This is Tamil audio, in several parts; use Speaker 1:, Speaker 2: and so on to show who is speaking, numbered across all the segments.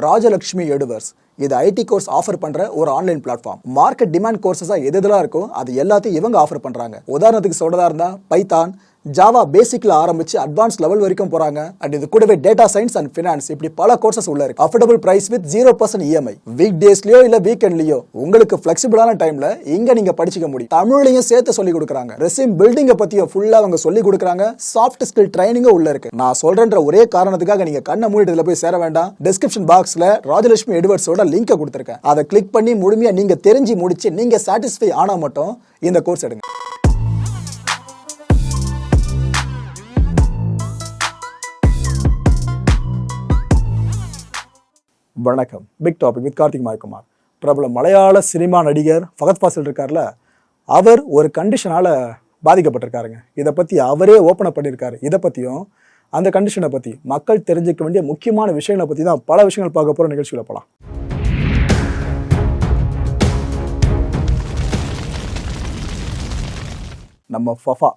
Speaker 1: ராஜலட்சுமி எடுவர்ஸ். இது ஐடி கோர்ஸ் ஆஃபர் பண்ற ஒரு ஆன்லைன் பிளாட்ஃபார்ம். மார்க்கெட் டிமாண்ட் கோர்சஸா எதெல்லாம் இருக்கோ அது எல்லாத்தையும் இவங்க ஆஃபர் பண்றாங்க. உதாரணத்துக்கு சொல்றதா இருந்தா பைத்தான், ஜாவா பேசிக்ல ஆரம்பிச்சு அட்வான்ஸ் லெவல் வரைக்கும் போறாங்க. அண்ட் இது கூடவே டேட்டா சயின்ஸ் அண்ட் ஃபினான்ஸ் இப்படி பல கோர்சஸ் உள்ள இருக்கு. Affordable price with 0% EMI. Week டேஸ்லயோ இல்ல வீக்கெண்ட்லயோ உங்களுக்கு ஃபிளெக்சிபிளான டைம்ல இங்க நீங்க படிச்சுக்க முடியும். தமிழ்லையும் சேர்த்து சொல்லி கொடுக்குறாங்க. ரெஸ்யூம் பில்டிங்க பத்தியும் ஃபுல்லா அவங்க சொல்லி கொடுக்குறாங்க. சாஃப்ட் ஸ்கில் ட்ரைனிங்கும் உள்ள இருக்கு. நான் சொல்றேன்ற ஒரே காரணத்துக்காக நீங்க கண்ணை மூடிட்டு இதுல போய் சேர வேண்டாம். டிஸ்கிரிப்ஷன் பாக்ஸ்ல ராஜலட்சுமி எடுவர்ஸோட லிங்கை கொடுத்திருக்கேன். அதை கிளிக் பண்ணி முழுமையா நீங்க தெரிஞ்சு முடிச்சு நீங்க சாட்டிஸ்ஃபை ஆனா மட்டும் இந்த கோர்ஸ் எடுங்க. வணக்கம். Big topic with Karthik Mayakumar. பிரபல மலையாள சினிமா நடிகர் ஃபகத் ஃபாசில் இருக்கார்ல, அவர் ஒரு கண்டிஷனால பாதிக்கப்பட்டிருக்காருங்க. இதை பற்றி அவரே ஓப்பன் அப் பண்ணியிருக்காரு. இதை பற்றியும் அந்த கண்டிஷனை பற்றி மக்கள் தெரிஞ்சுக்க வேண்டிய முக்கியமான விஷயங்களை பற்றி தான் பல விஷயங்கள் பார்க்க போகிற நிகழ்ச்சியில் போகலாம். நம்ம ஃபஃபா,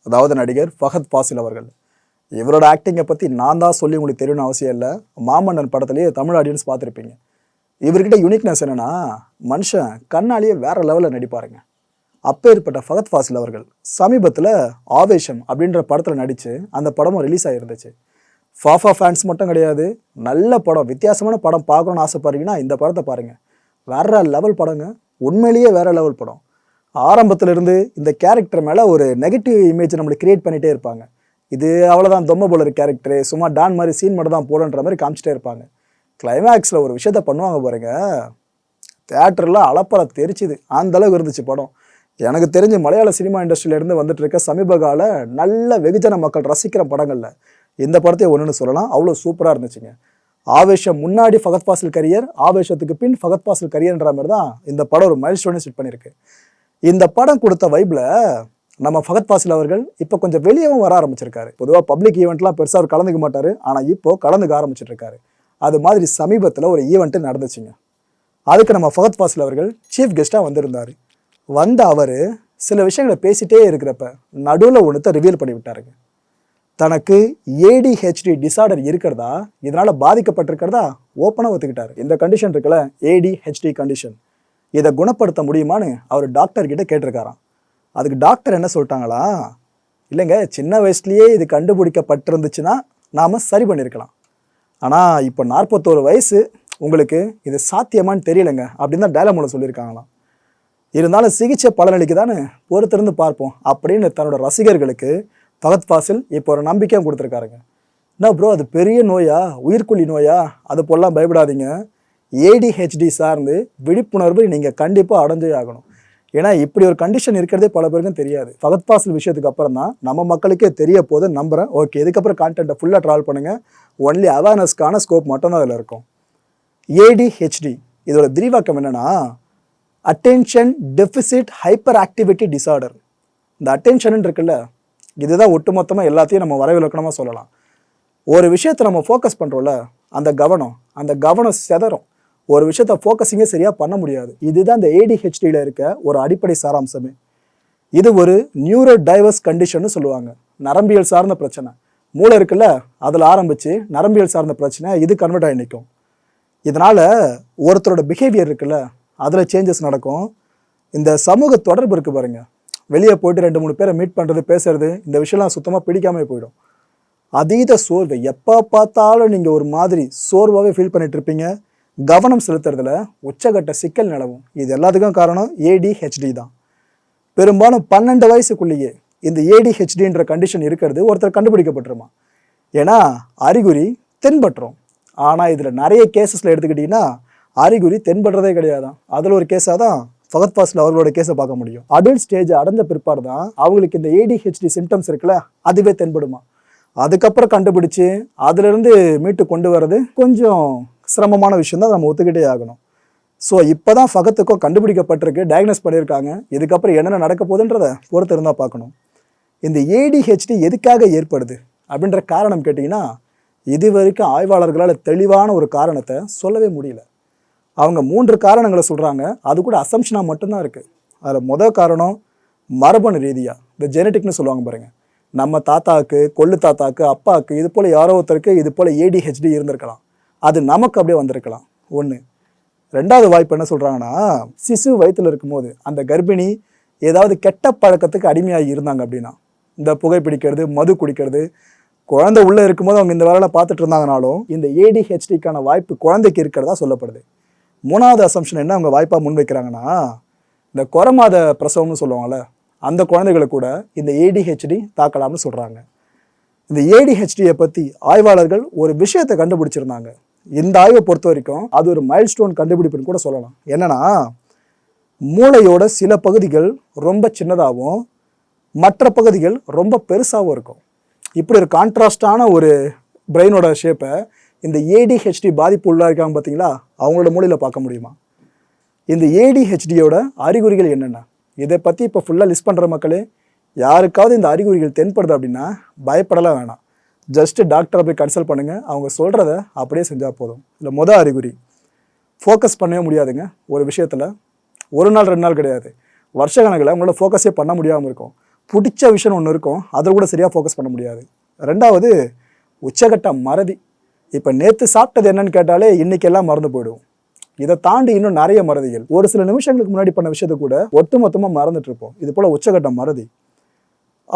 Speaker 1: அதாவது நடிகர் ஃபகத் ஃபாசில் அவர்கள், இவரோட ஆக்டிங்கை பற்றி நான் தான் சொல்லி உங்களுக்கு தெரியணும்னு அவசியம் இல்லை. மாமன்னன் படத்துலேயே தமிழ் ஆடியன்ஸ் பார்த்துருப்பீங்க. இவர்கிட்ட யூனிக்னஸ் என்னென்னா, மனுஷன் கண்ணாலேயே வேறு லெவலில் நடிப்பாருங்க. அப்பேற்பட்ட ஃபகத் ஃபாசில் அவர்கள் சமீபத்தில் ஆவேஷம் அப்படின்ற படத்தில் நடித்து அந்த படமும் ரிலீஸ் ஆகிருந்துச்சு. ஃபாஃபா ஃபேன்ஸ் மட்டும் கிடையாது, நல்ல படம், வித்தியாசமான படம் பார்க்கணுன்னு ஆசைப்படுறீங்கன்னா இந்த படத்தை பாருங்கள். வேறு லெவல் படங்க, உண்மையிலேயே வேறு லெவல் படம். ஆரம்பத்திலிருந்து இந்த கேரக்டர் மேலே ஒரு நெகட்டிவ் இமேஜ் நம்மளுக்கு கிரியேட் பண்ணிகிட்டே இருப்பாங்க. இது அவ்வளோதான், தொம்ம போல கேரக்டரு, சும்மா டான் மாதிரி சீன் மட்டும் தான் போடன்ற மாதிரி காமிச்சிட்டே இருப்பாங்க. கிளைமேக்ஸில் ஒரு விஷயத்த பண்ணுவாங்க பாருங்க, தேட்டரில் அளப்பற தெரிச்சுது. அந்தளவுக்கு இருந்துச்சு படம். எனக்கு தெரிஞ்சு மலையாள சினிமா இண்டஸ்ட்ரியிலேருந்து வந்துட்டு இருக்க சமீப கால நல்ல வெகுஜன மக்கள் ரசிக்கிற படங்களில் இந்த படத்தையே ஒன்றுன்னு சொல்லலாம். அவ்வளோ சூப்பராக இருந்துச்சுங்க. ஆவேஷம் முன்னாடி ஃபகத் ஃபாசில் கரியர், ஆவேஷத்துக்கு பின் ஃபகத் ஃபாசில் கரியர்ன்ற மாதிரி தான் இந்த படம் ஒரு மைல் ஸ்டோனே செட் பண்ணியிருக்கு. இந்த படம் கொடுத்த வைப்பில் நம்ம ஃபகத் ஃபாசில் அவர்கள் இப்போ கொஞ்சம் வெளியவும் வர ஆரம்பிச்சிருக்காரு. பொதுவாக பப்ளிக் ஈவெண்ட்லாம் பெருசாக அவர் கலந்துக்க மாட்டார், ஆனால் இப்போ கலந்துக்க ஆரம்பிச்சிட்ருக்காரு. அது மாதிரி சமீபத்தில் ஒரு ஈவெண்ட்டு நடந்துச்சுங்க. அதுக்கு நம்ம ஃபகத் ஃபாசில் அவர்கள் சீஃப் கெஸ்ட்டாக வந்திருந்தார். வந்த அவர் சில விஷயங்களை பேசிகிட்டே இருக்கிறப்ப நடுவில் ஒன்றுத்தை ரிவீல் பண்ணி விட்டாருங்க. தனக்கு ஏடிஹெச்டி டிசார்டர் இருக்கிறதா, இதனால் பாதிக்கப்பட்டிருக்கிறதா ஓப்பனாக ஒத்துக்கிட்டார். இந்த கண்டிஷன் இருக்குல்ல, ஏடிஹெச்டி கண்டிஷன், இதை குணப்படுத்த முடியுமான்னு அவர் டாக்டர்கிட்ட கேட்டிருக்காராம். அதுக்கு டாக்டர் என்ன சொல்லிட்டாங்களா, இல்லைங்க, சின்ன வயசுலேயே இது கண்டுபிடிக்கப்பட்டிருந்துச்சுன்னா நாம் சரி பண்ணியிருக்கலாம். ஆனால் இப்போ 41 வயசு உங்களுக்கு, இது சாத்தியமானு தெரியலைங்க அப்படின்னு தான் டயலாமோட சொல்லியிருக்காங்களாம். இருந்தாலும் சிகிச்சை பலனளிக்கு தானே, பொறுத்திருந்து பார்ப்போம் அப்படின்னு தன்னோட ரசிகர்களுக்கு ஃபகத் ஃபாசில் இப்போ ஒரு நம்பிக்கையும் கொடுத்துருக்காருங்க. என்ன ப்ரோ, அது பெரிய நோயா, உயிர்கொல்லி நோயா, அது போலாம் பயப்படாதீங்க. ஏடிஹெச்டி சார்ந்து விழிப்புணர்வு நீங்கள் கண்டிப்பாக அடைஞ்சே ஆகணும். ஏன்னா இப்படி ஒரு கண்டிஷன் இருக்கிறதே பல பேருக்கும் தெரியாது. ஃபகத் ஃபாசில் விஷயத்துக்கு அப்புறம் தான் நம்ம மக்களுக்கே தெரிய போது நம்புகிறேன். ஓகே, இதுக்கப்புறம் கான்டென்ட்டை ஃபுல்லாக ட்ராவல் பண்ணுங்கள். ஒன்லி அவேர்னஸ்க்கான ஸ்கோப் மட்டும் தான் அதில் இருக்கும். ஏடிஹெச்டி இதோட விரிவாக்கம் என்னென்னா, attention deficit hyper activity disorder. இந்த அட்டென்ஷன் இருக்குல்ல, இதுதான் ஒட்டுமொத்தமாக எல்லாத்தையும் நம்ம வரவிலக்கணமாக சொல்லலாம். ஒரு விஷயத்தை நம்ம ஃபோக்கஸ் பண்ணுறோம்ல, அந்த கவனம் செதறும். ஒரு விஷயத்த ஃபோக்கஸிங்கே சரியாக பண்ண முடியாது. இதுதான் இந்த ஏடிஹெச்டியில் இருக்க ஒரு அடிப்படை சாராம்சமே. இது ஒரு நியூரோ டைவர்ஸ் கண்டிஷன்னு சொல்லுவாங்க. நரம்பியல் சார்ந்த பிரச்சனை. மூளை இருக்குல்ல, அதில் ஆரம்பித்து நரம்பியல் சார்ந்த பிரச்சனை இது கன்வெர்ட் ஆகி நிற்கும். இதனால் ஒருத்தரோட பிஹேவியர் இருக்குல்ல, அதில் சேஞ்சஸ் நடக்கும். இந்த சமூக தொடர்பு இருக்குது பாருங்கள், வெளியே போய்ட்டு 2-3 பேரை மீட் பண்ணுறது, பேசுறது, இந்த விஷயம்லாம் சுத்தமாக பிடிக்காமல் போயிடும். அதீத சோர்வு, எப்போ பார்த்தாலும் நீங்கள் ஒரு மாதிரி சோர்வாகவே ஃபீல் பண்ணிட்டு இருப்பீங்க. கவனம் செலுத்துறதுல உச்சகட்ட சிக்கல் நிலவும். இது எல்லாத்துக்கும் காரணம் ஏடிஹெச்டி தான். பெரும்பாலும் 12 வயசுக்குள்ளேயே இந்த ஏடிஹெச்டின்ற கண்டிஷன் இருக்கிறது ஒருத்தர் கண்டுபிடிக்கப்பட்டுருமா. ஏன்னா அறிகுறி தென்பட்டுரும். ஆனால் இதில் நிறைய கேசஸில் எடுத்துக்கிட்டிங்கன்னா அறிகுறி தென்படுறதே கிடையாதான். அதில் ஒரு கேஸாக தான் ஃபகத் ஃபாசில் அவர்களோட கேஸை பார்க்க முடியும். அடல்ட் ஸ்டேஜ் அடைஞ்ச பிற்பாடு தான் அவங்களுக்கு இந்த ஏடிஹெச்டி சிம்டம்ஸ் இருக்குல்ல, அதுவே தென்படுமா. அதுக்கப்புறம் கண்டுபிடிச்சு அதிலிருந்து மீட்டு கொண்டு வர்றது கொஞ்சம் சிரமமான விஷயம் தான், நம்ம ஒத்துக்கிட்டே ஆகணும். ஸோ இப்போ தான் ஃபகத்துக்கும் கண்டுபிடிக்கப்பட்டிருக்கு, டயக்னோஸ் பண்ணியிருக்காங்க. இதுக்கப்புறம் என்னென்ன நடக்க போகுதுன்றதை பொறுத்து இருந்தால் பார்க்கணும். இந்த ஏடிஹெச்டி எதுக்காக ஏற்படுது அப்படின்ற காரணம் கேட்டிங்கன்னா, இது வரைக்கும் ஆய்வாளர்களால் தெளிவான ஒரு காரணத்தை சொல்லவே முடியல. அவங்க 3 காரணங்களை சொல்கிறாங்க. அது கூட அசம்ஷனாக மட்டும்தான் இருக்குது. அதில் முதல் காரணம் மரபணு ரீதியாக, இந்த ஜெனட்டிக்னு சொல்லுவாங்க பாருங்கள். நம்ம தாத்தாவுக்கு, கொள்ளு தாத்தாவுக்கு, அப்பாவுக்கு இது போல் யாரோ ஒருத்தருக்கு இது போல் ஏடிஹெச்டி இருந்திருக்கலாம். அது நமக்கு அப்படியே வந்திருக்கலாம். ஒன்று. ரெண்டாவது வாய்ப்பு என்ன சொல்கிறாங்கன்னா, சிசு வயிற்றில் இருக்கும்போது அந்த கர்ப்பிணி ஏதாவது கெட்ட பழக்கத்துக்கு அடிமையாகி இருந்தாங்க அப்படின்னா, இந்த புகைப்பிடிக்கிறது, மது குடிக்கிறது, குழந்தை உள்ளே இருக்கும்போது அவங்க இந்த வேலையில் பார்த்துட்டு இருந்தாங்கனாலும் இந்த ஏடிஹெச்டிக்கான வாய்ப்பு குழந்தைக்கு இருக்கிறதா சொல்லப்படுது. மூணாவது அசம்ஷன் என்ன அவங்க வாய்ப்பாக முன்வைக்கிறாங்கன்னா, இந்த குறமாத பிரசவம்னு சொல்லுவாங்கள்ல, அந்த குழந்தைகளை கூட இந்த ஏடிஹெச்டி தாக்கலாம்னு சொல்கிறாங்க. இந்த ஏடிஹெச்டியை பற்றி ஆய்வாளர்கள் ஒரு விஷயத்தை கண்டுபிடிச்சிருந்தாங்க. இந்த ஆய்வை பொறுத்த வரைக்கும் அது ஒரு மைல்ஸ்டோன் கண்டுபிடிப்புன்னு கூட சொல்லலாம். என்னன்னா, மூளையோட சில பகுதிகள் ரொம்ப சின்னதாகவும் மற்ற பகுதிகள் ரொம்ப பெருசாகவும் இருக்கும். இப்படி ஒரு கான்ட்ராஸ்டான ஒரு பிரெயினோட ஷேப்பை இந்த ஏடிஹெச்டி பாதிப்பு உள்ளாயிருக்காங்க பார்த்தீங்களா, அவங்களோட மூளையில் பார்க்க முடியுமா? இந்த ஏடிஹெச்டியோட அறிகுறிகள் என்னென்ன, இதை பற்றி இப்போ ஃபுல்லாக லிஸ்ட் பண்ணுற மக்களே, யாருக்காவது இந்த அறிகுறிகள் தென்படுது அப்படின்னா பயப்படலாம் வேணாம். ஜஸ்ட்டு டாக்டரை போய் கன்சல்ட் பண்ணுங்கள், அவங்க சொல்கிறத அப்படியே செஞ்சால் போதும். இல்லை மொதல் அறிகுறி, ஃபோக்கஸ் பண்ணவே முடியாதுங்க ஒரு விஷயத்தில். ஒரு நாள் 2 நாள் கிடையாது, வருஷ கணக்கில் உங்களால் ஃபோக்கஸே பண்ண முடியாமல் இருக்கும். பிடிச்ச விஷயம் ஒன்று இருக்கும், அதில் கூட சரியாக ஃபோக்கஸ் பண்ண முடியாது. ரெண்டாவது, உச்சகட்ட மறதி. இப்போ நேற்று சாப்பிட்டது என்னன்னு கேட்டாலே இன்றைக்கெல்லாம் மறந்து போயிடுவோம். இதை தாண்டி இன்னும் நிறைய மறதிகள், ஒரு சில நிமிஷங்களுக்கு முன்னாடி பண்ண விஷயத்த கூட ஒட்டுமொத்தமாக மறந்துட்டு இருப்போம். இது போல் உச்சகட்ட மறதி.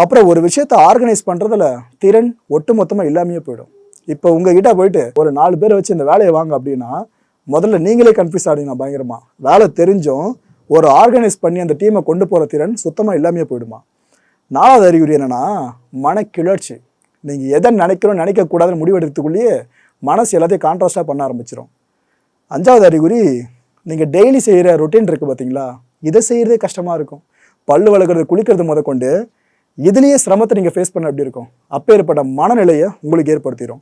Speaker 1: அப்புறம் ஒரு விஷயத்தை ஆர்கனைஸ் பண்ணுறதுல திறன் ஒட்டுமொத்தமாக இல்லாமையே போயிடும். இப்போ உங்ககிட்ட போயிட்டு ஒரு 4 பேரை வச்சு இந்த வேலையை வாங்க அப்படின்னா முதல்ல நீங்களே கன்ஃபியூஸ் ஆகிடுங்க பயங்கரமாக. வேலை தெரிஞ்சும் ஒரு ஆர்கனைஸ் பண்ணி அந்த டீமை கொண்டு போகிற திறன் சுத்தமாக இல்லாமையே போயிடுமா. 4வது அறிகுறி என்னென்னா, மனக்கிளர்ச்சி. நீங்கள் எதை நினைக்கிறோம் நினைக்கக்கூடாதுன்னு முடிவெடுத்துக்குள்ளேயே மனசு எல்லாத்தையும் கான்ட்ராஸ்டாக பண்ண ஆரம்பிச்சிடும். 5வது அறிகுறி, நீங்கள் டெய்லி செய்கிற ரொட்டீன் இருக்குது பார்த்தீங்களா, இதை செய்கிறதே கஷ்டமாக இருக்கும். பல்லு வளர்க்குறது, குளிக்கிறது முதற்கொண்டு இதுலேயே சிரமத்தை நீங்கள் ஃபேஸ் பண்ண எப்படி இருக்கும். அப்பேற்பட்ட மனநிலையை உங்களுக்கு ஏற்படுத்திடும்.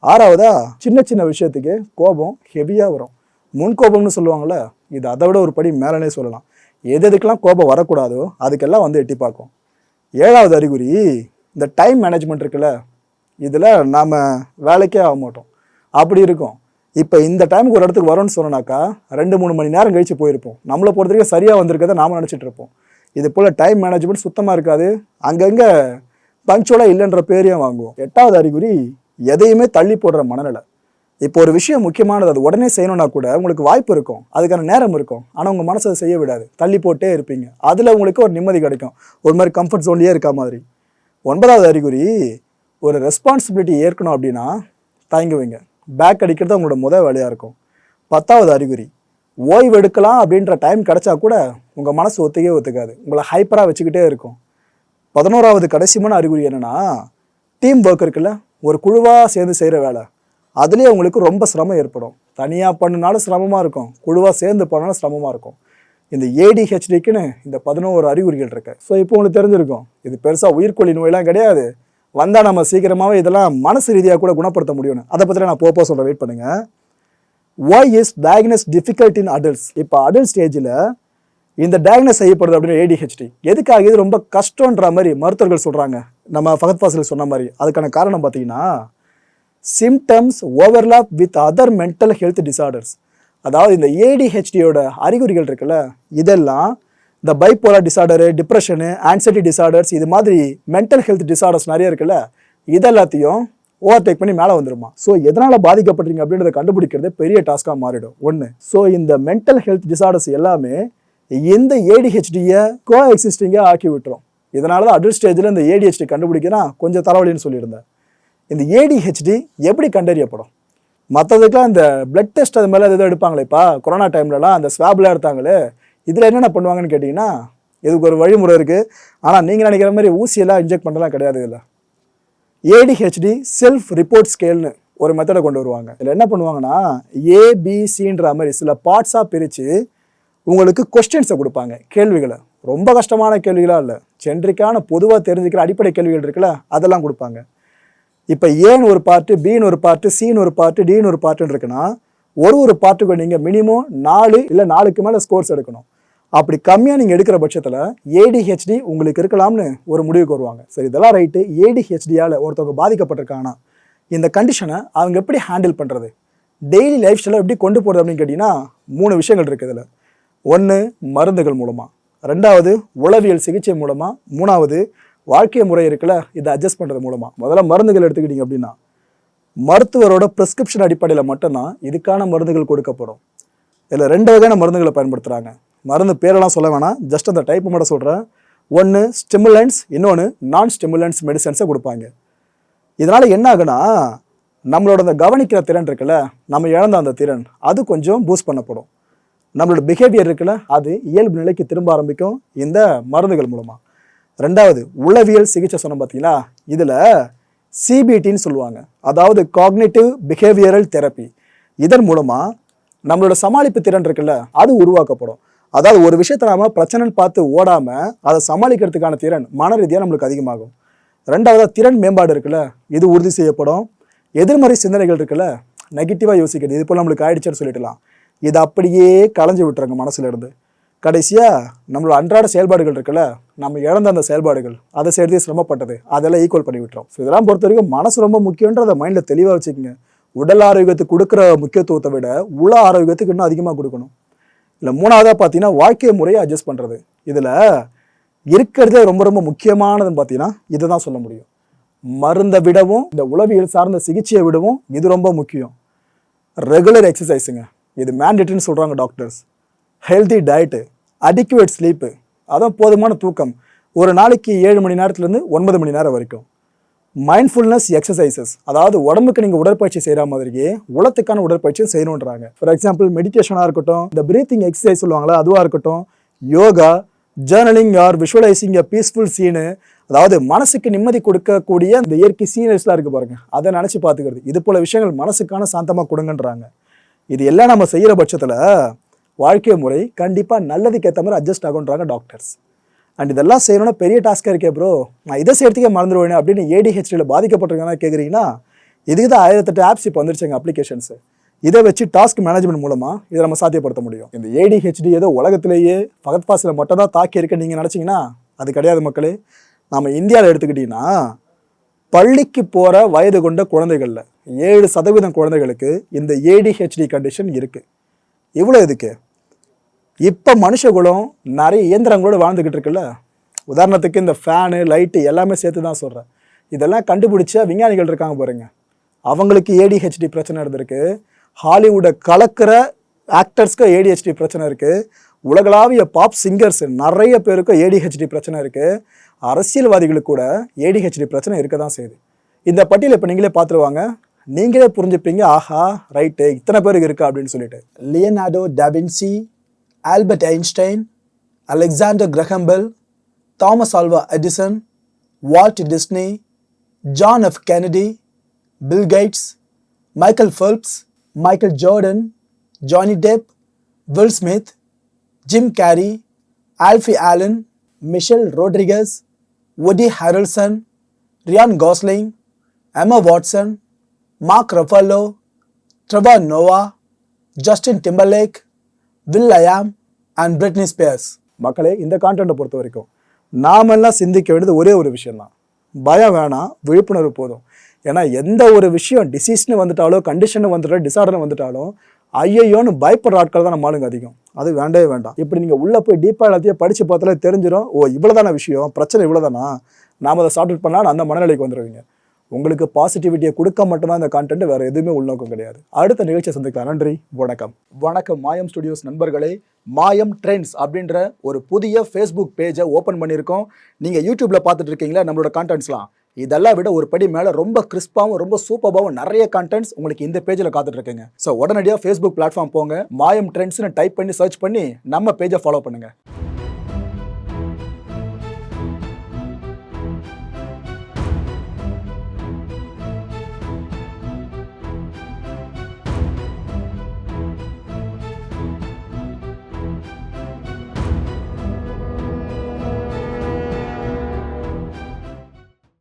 Speaker 1: 6வதா, சின்ன சின்ன விஷயத்துக்கு கோபம் ஹெவியாக வரும். முன்கோபம்னு சொல்லுவாங்கள்ல, இது அதை விட ஒரு படி மேலே சொல்லலாம். எதுக்கெல்லாம் கோபம் வரக்கூடாதோ அதுக்கெல்லாம் வந்து எட்டி பார்க்கும். 7வது அறிகுறி, இந்த டைம் மேனேஜ்மெண்ட் இருக்குல்ல, இதில் நாம் வேலைக்கே ஆக மாட்டோம், அப்படி இருக்கும். இப்போ இந்த டைமுக்கு ஒரு இடத்துக்கு வரோன்னு சொன்னோன்னாக்கா 2-3 மணி நேரம் கழித்து போயிருப்போம். நம்மளை பொறுத்த வரைக்கும் சரியாக வந்திருக்கதை நாம் நினச்சிட்டு இருப்போம். இது போல் டைம் மேனேஜ்மெண்ட் சுத்தமாக இருக்காது, அங்கங்கே பங்க்சுவலாக இல்லைன்ற பேரையும் வாங்குவோம். 8வது அறிகுறி, எதையுமே தள்ளி போடுற மனநிலை. இப்போ ஒரு விஷயம் முக்கியமானது, அது உடனே செய்யணும்னா கூட உங்களுக்கு வாய்ப்பு இருக்கும், அதுக்கான நேரம் இருக்கும், ஆனால் உங்கள் மனசை செய்ய விடாது, தள்ளி போட்டே இருப்பீங்க. அதில் உங்களுக்கு ஒரு நிம்மதி கிடைக்கும், ஒரு மாதிரி கம்ஃபர்ட் ஜோன்லேயே இருக்க மாதிரி. 9வது அறிகுறி, ஒரு ரெஸ்பான்சிபிலிட்டி ஏற்கணும் அப்படின்னா தயங்குவீங்க, பேக் அடிக்கிறது உங்களோட முதல் வேலையாக இருக்கும். 10வது அறிகுறி, ஓய்வு எடுக்கலாம் அப்படின்ற டைம் கிடச்சா கூட உங்கள் மனசு ஒத்துக்காது, உங்களை ஹைப்பராக வச்சுக்கிட்டே இருக்கும். 11வது கடைசியான அறிகுறி என்னென்னா, டீம் ஒர்க் இருக்குல்ல, ஒரு குழுவாக சேர்ந்து செய்கிற வேலை, அதுலேயே உங்களுக்கு ரொம்ப சிரமம் ஏற்படும். தனியாக பண்ணினாலும் சிரமமாக இருக்கும், குழுவாக சேர்ந்து பண்ணாலும் சிரமமாக இருக்கும். இந்த ஏடிஹெச்டிக்குன்னு இந்த 11 அறிகுறிகள் இருக்கு. ஸோ இப்போ உங்களுக்கு தெரிஞ்சிருக்கும், இது பெருசாக உயிர்கொல்லி நோயெல்லாம் கிடையாது, வந்தால் நம்ம சீக்கிரமாகவே இதெல்லாம் மனசு ரீதியாக கூட குணப்படுத்த முடியும்னு. அதை பற்றி நான் போக சொல்கிறேன், வெயிட் பண்ணுங்கள். Why is diagnosis difficult in adults? இப்போ அடல்ட் ஸ்டேஜில் இந்த டயக்னோஸ் செய்யப்படுது அப்படின்னு ஏடிஹெச்டி எதுக்காக இது ரொம்ப கஷ்டன்ற மாதிரி மருத்துவர்கள் சொல்கிறாங்க. நம்ம ஃபஹத் ஃபாசில் சொன்ன மாதிரி அதுக்கான காரணம் பார்த்தீங்கன்னா, symptoms overlap with other mental health disorders. அதாவது இந்த ஏடிஹெச்டியோட அறிகுறிகள் இருக்குல்ல, இதெல்லாம் இந்த பைப்போலார் டிசார்டரு, டிப்ரெஷனு, ஆன்சைட்டி டிசார்டர்ஸ், இது மாதிரி மென்டல் ஹெல்த் டிசார்டர்ஸ் நிறைய இருக்குல்ல, இதெல்லாத்தையும் ஓவர்டேக் பண்ணி மேலே வந்துடுமா. ஸோ எதனால் பாதிக்கப்படுறீங்க அப்படின்றத கண்டுபிடிக்கிறது பெரிய டாஸ்காக மாறிடும். ஒன்று, ஸோ இந்த மென்டல் ஹெல்த் டிசார்டர்ஸ் எல்லாமே எந்த ஏடிஹெச்டியை கோ எக்ஸிஸ்டிங்காக ஆக்கி விட்டுரும். இதனால தான் அடல்ட் ஸ்டேஜில் இந்த ஏடிஹெச்டி கண்டுபிடிக்கிறா கொஞ்சம் தலைவலின்னு சொல்லியிருந்தேன். இந்த ஏடிஹெச்டி எப்படி கண்டறியப்படும்? மற்றதுக்கெலாம் இந்த பிளட் டெஸ்ட் அது மேலே எதாவது எடுப்பாங்களே, இப்போ கொரோனா டைம்லலாம் அந்த ஸ்வாப்லாம் எடுத்தாங்களே, இதில் என்னென்ன பண்ணுவாங்கன்னு கேட்டிங்கன்னா, இதுக்கு ஒரு வழிமுறை இருக்குது. ஆனால் நீங்கள் நினைக்கிற மாதிரி ஊசியெல்லாம் இன்ஜெக்ட் பண்ணலாம் கிடையாது. இதில் ஏடிஹெச்டி செல்ஃப் ரிப்போர்ட் ஸ்கேல்னு ஒரு மெத்தடை கொண்டு வருவாங்க. இதில் என்ன பண்ணுவாங்கன்னா, ஏபிசின்ற மாதிரி சில பார்ட்ஸாக பிரித்து உங்களுக்கு கொஸ்டின்ஸை கொடுப்பாங்க, கேள்விகளை. ரொம்ப கஷ்டமான கேள்விகளாக இல்லை, ஜென்ரிக்கான பொதுவாக தெரிஞ்சுக்கிற அடிப்படை கேள்விகள் இருக்குல்ல, அதெல்லாம் கொடுப்பாங்க. இப்போ ஏன்னு ஒரு பார்ட்டு, பின்னு ஒரு பார்ட்டு, சின்னு ஒரு பார்ட்டு, டின்னு ஒரு பார்ட்டுன்னு இருக்குன்னா, ஒரு பார்ட்டுக்கு நீங்கள் மினிமம் 4 இல்லை 4க்கு மேலே ஸ்கோர்ஸ் எடுக்கணும். அப்படி கம்மியாக நீங்கள் எடுக்கிற பட்சத்தில் ஏடிஹெச்டி உங்களுக்கு இருக்கலாம்னு ஒரு முடிவுக்கு வருவாங்க. சரி, இதெல்லாம் ரைட்டு. ஏடிஹெச்டியால் ஒருத்தவங்க பாதிக்கப்பட்டிருக்காங்கன்னா இந்த கண்டிஷனை அவங்க எப்படி ஹேண்டில் பண்ணுறது, டெய்லி லைஃப் ஸ்டைலை எப்படி கொண்டு போகிறது அப்படின்னு கேட்டிங்கன்னா 3 விஷயங்கள் இருக்குது இதில். 1, மருந்துகள் மூலமாக, 2வது உளவியல் சிகிச்சை மூலமாக, 3வது வாழ்க்கை முறை இருக்குல்ல, இதை அட்ஜஸ்ட் பண்ணுறது மூலமாக. முதல்ல மருந்துகள் எடுத்துக்கிட்டிங்க அப்படின்னா மருத்துவரோட ப்ரிஸ்கிரிப்ஷன் அடிப்படையில் மட்டும்தான் இதுக்கான மருந்துகள் கொடுக்கப்படும். இதில் 2 வகையான மருந்துகளை பயன்படுத்துகிறாங்க. மருந்து பேரெல்லாம் சொல்ல வேணாம், ஜஸ்ட் அந்த டைப் மட்டும் சொல்கிறேன். ஒன்று ஸ்டிமுலன்ஸ், இன்னொன்று நான் ஸ்டிமுலன்ஸ் மெடிசன்ஸை கொடுப்பாங்க. இதனால் என்ன ஆகுனா, நம்மளோட அந்த கவனிக்கிற திறன் இருக்குல்ல, நம்ம இழந்த அந்த திறன் அது கொஞ்சம் பூஸ்ட் பண்ணப்படும். நம்மளோட பிஹேவியர் இருக்குல்ல, அது இயல்பு நிலைக்கு திரும்ப ஆரம்பிக்கும் இந்த மருந்துகள் மூலமாக. 2வது உளவியல் சிகிச்சை சொன்னோம் பார்த்தீங்களா, இதில் சிபிடின்னு சொல்லுவாங்க, அதாவது காக்னிட்டிவ் பிஹேவியரல் தெரப்பி. இதன் மூலமாக நம்மளோட சமாளிப்பு திறன் இருக்குல்ல, அது உருவாக்கப்படும். அதாவது ஒரு விஷயத்தை நாம் பிரச்சனைன்னு பார்த்து ஓடாமல் அதை சமாளிக்கிறதுக்கான திறன் மன ரீதியாக நம்மளுக்கு அதிகமாகும். 2வது திறன் மேம்பாடு இருக்குல்ல, இது உறுதி செய்யப்படும். எதிர்மறை சிந்தனைகள் இருக்குல்ல, நெகட்டிவாக யோசிக்கிறது, இது போல் நம்மளுக்கு ஆயிடுச்சுன்னு சொல்லிடலாம், இதை அப்படியே களைஞ்சி விட்டுறாங்க மனசுலேருந்து. கடைசியாக நம்மளோட அன்றாட செயல்பாடுகள் இருக்குல்ல, நம்ம இழந்த அந்த செயல்பாடுகள், அதை சேர்த்து சிரமப்பட்டது, அதெல்லாம் ஈக்குவல் பண்ணி விட்டுரும். ஸோ இதெல்லாம் பொறுத்த வரைக்கும் மனசு ரொம்ப முக்கியன்றதை மைண்டில் தெளிவாக வச்சுக்கோங்க. உடல் ஆரோக்கியத்துக்கு கொடுக்குற முக்கியத்துவத்தை விட உள ஆரோக்கியத்துக்கு இன்னும் அதிகமாக கொடுக்கணும். இல்லை 3வதாக பார்த்தீங்கன்னா வாழ்க்கை முறையை அட்ஜஸ்ட் பண்ணுறது. இதில் இருக்கிறதே ரொம்ப ரொம்ப முக்கியமானதுன்னு பார்த்தீங்கன்னா இதை தான் சொல்ல முடியும். மருந்தை விடவும் இந்த உளவியல் சார்ந்த சிகிச்சையை விடவும் இது ரொம்ப முக்கியம். ரெகுலர் எக்ஸசைஸுங்க, இது மேண்டேட்டரின்னு சொல்கிறாங்க doctors. Healthy diet, adequate sleep, அதான் போதுமான தூக்கம், ஒரு நாளைக்கு 7 மணி நேரத்துலேருந்து 9 மணி நேரம் வரைக்கும். மைண்ட்ஃபுல்னஸ் எக்ஸசைசஸ், அதாவது உடம்புக்கு நீங்கள் உடற்பயிற்சி செய்கிற மாதிரியே உலகத்துக்கான உடற்பயிற்சியும் செய்யணுன்றாங்க. ஃபார் எக்ஸாம்பிள் மெடிடேஷனாக இருக்கட்டும், இந்த பிரீத்திங் எக்ஸசைஸ் சொல்லுவாங்களா அதுவாக இருக்கட்டும், yoga, journaling or visualizing a peaceful scene, அதாவது மனசுக்கு நிம்மதி கொடுக்கக்கூடிய இந்த இயற்கை சீனரிஸ்லாம் இருக்குது பாருங்க, அதை நினச்சி பார்த்துக்கிறது, இது போல் விஷயங்கள் மனசுக்கான சாந்தமாக கொடுங்கன்றாங்க. இது எல்லாம் நம்ம செய்கிற பட்சத்தில் வாழ்க்கை முறை கண்டிப்பாக நல்லதுக்கு ஏற்ற மாதிரி அட்ஜஸ்ட் ஆகுன்றாங்க டாக்டர்ஸ். அண்ட் இதெல்லாம் செய்யணும்னா பெரிய டாஸ்க்காக இருக்கே ப்ரோ, நான் இதை சேர்த்துக்கே மறந்துடுவேன் அப்படின்னு ADHDயில் பாதிக்கப்பட்டிருக்காங்கன்னா கேட்குறீங்கன்னா, இதுக்கு தான் 1008 ஆப்ஸ் இப்போ வந்துருச்சுங்க, அப்ளிகேஷன்ஸு. இதை வச்சு டாஸ்க் மேனேஜ்மெண்ட் மூலமாக இதை நம்ம சாத்தியப்படுத்த முடியும். இந்த ADHD ஏதோ உலகத்திலேயே ஃபகத் ஃபாசிலை மட்டும் தான் தாக்கி இருக்குன்னு நீங்கள் நினச்சிங்கன்னா அது கிடையாது மக்களே. நம்ம இந்தியாவில் எடுத்துக்கிட்டிங்கன்னா பள்ளிக்கு போகிற வயது கொண்ட குழந்தைகளில் 7% குழந்தைகளுக்கு இந்த ADHD கண்டிஷன் இருக்குது. இவ்வளோ எதுக்கு? இப்போ மனுஷகுலம் நிறைய இயந்திரங்களோடு வாழ்ந்துக்கிட்டு இருக்குல்ல, உதாரணத்துக்கு இந்த ஃபேனு லைட்டு எல்லாமே சேர்த்து தான் சொல்கிறேன். இதெல்லாம் கண்டுபிடிச்ச விஞ்ஞானிகள் இருக்காங்க பாருங்க, அவங்களுக்கு ADHD பிரச்சனை இருந்திருக்கு. ஹாலிவுட்டை கலக்கிற ஆக்டர்ஸ்க்கு ADHD பிரச்சனை இருக்குது. உலகளாவிய பாப் சிங்கர்ஸ் நிறைய பேருக்கு ADHD பிரச்சனை இருக்குது. அரசியல்வாதிகளுக்கு கூட ADHD பிரச்சனை இருக்க தான் செய்யுது. இந்த பட்டியலை இப்போ நீங்களே பார்த்துருவாங்க, நீங்களே புரிஞ்சுப்பீங்க, ஆஹா ரைட்டு இத்தனை பேருக்கு இருக்கா அப்படின்னு சொல்லிட்டு. Leonardo da Vinci, Albert Einstein, Alexander Graham Bell, Thomas Alva Edison, Walt Disney, John F Kennedy, Bill Gates, Michael Phelps, Michael Jordan, Johnny Depp, Will Smith, Jim Carrey, Alfie Allen, Michelle Rodriguez, Woody Harrelson, Ryan Gosling, Emma Watson, Mark Ruffalo, Trevor Noah, Justin Timberlake, will i am and Britney Spears. மக்களே, இந்த கான்டென்ட்டை பொறுத்த வரைக்கும் நாமெல்லாம் சிந்திக்க வேண்டியது ஒரே ஒரு விஷயம்தான், பயம் வேணாம், விழிப்புணர்வு போதும். ஏன்னா எந்த ஒரு விஷயம் டிசீஸ்னு வந்துட்டாலோ, கண்டிஷன் வந்துட்டாலோ, டிசார்டர்னு வந்துட்டாலும் ஐயோன்னு பயப்படுற ஆட்கள் தான் நம்ம ஆளுங்க அதிகம். அது வேண்டவே வேண்டாம். இப்படி நீங்கள் உள்ளே போய் டீப்பாக எல்லாத்தையும் படித்து பார்த்தாலே தெரிஞ்சிடும், ஓ இவ்வளோதான விஷயம், பிரச்சனை இவ்வளோதானா, நாம் அதை சார்ட் அவுட் பண்ணால் அந்த மனநிலைக்கு வந்துடுவீங்க. உங்களுக்கு பாசிட்டிவிட்டியை கொடுக்க மட்டும்தான் இந்த கான்டென்ட், வேறு எதுவுமே உள்நோக்கம் கிடையாது. அடுத்த நிகழ்ச்சியை சந்திக்கலாம். நன்றி, வணக்கம். வணக்கம் மாயம் ஸ்டுடியோஸ் நண்பர்களே. மாயம் ட்ரெண்ட்ஸ் அப்படின்ற ஒரு புதிய ஃபேஸ்புக் பேஜை ஓப்பன் பண்ணியிருக்கோம். நீங்கள் யூடியூப்பில் பார்த்துட்டு இருக்கீங்களா நம்மளோட கான்டென்ட்ஸ்லாம், இதெல்லாம் விட ஒரு படி மேலே ரொம்ப கிறிஸ்பாகவும் ரொம்ப சூப்பராகவும் நிறைய கான்டென்ட்ஸ் உங்களுக்கு இந்த பேஜில் காத்துட்டு இருக்குங்க. ஸோ உடனடியாக ஃபேஸ்புக் பிளாட்ஃபார்ம் போங்க, மாயம் ட்ரெண்ட்ஸ்னு டைப் பண்ணி சர்ச் பண்ணி நம்ம பேஜை ஃபாலோ பண்ணுங்கள்.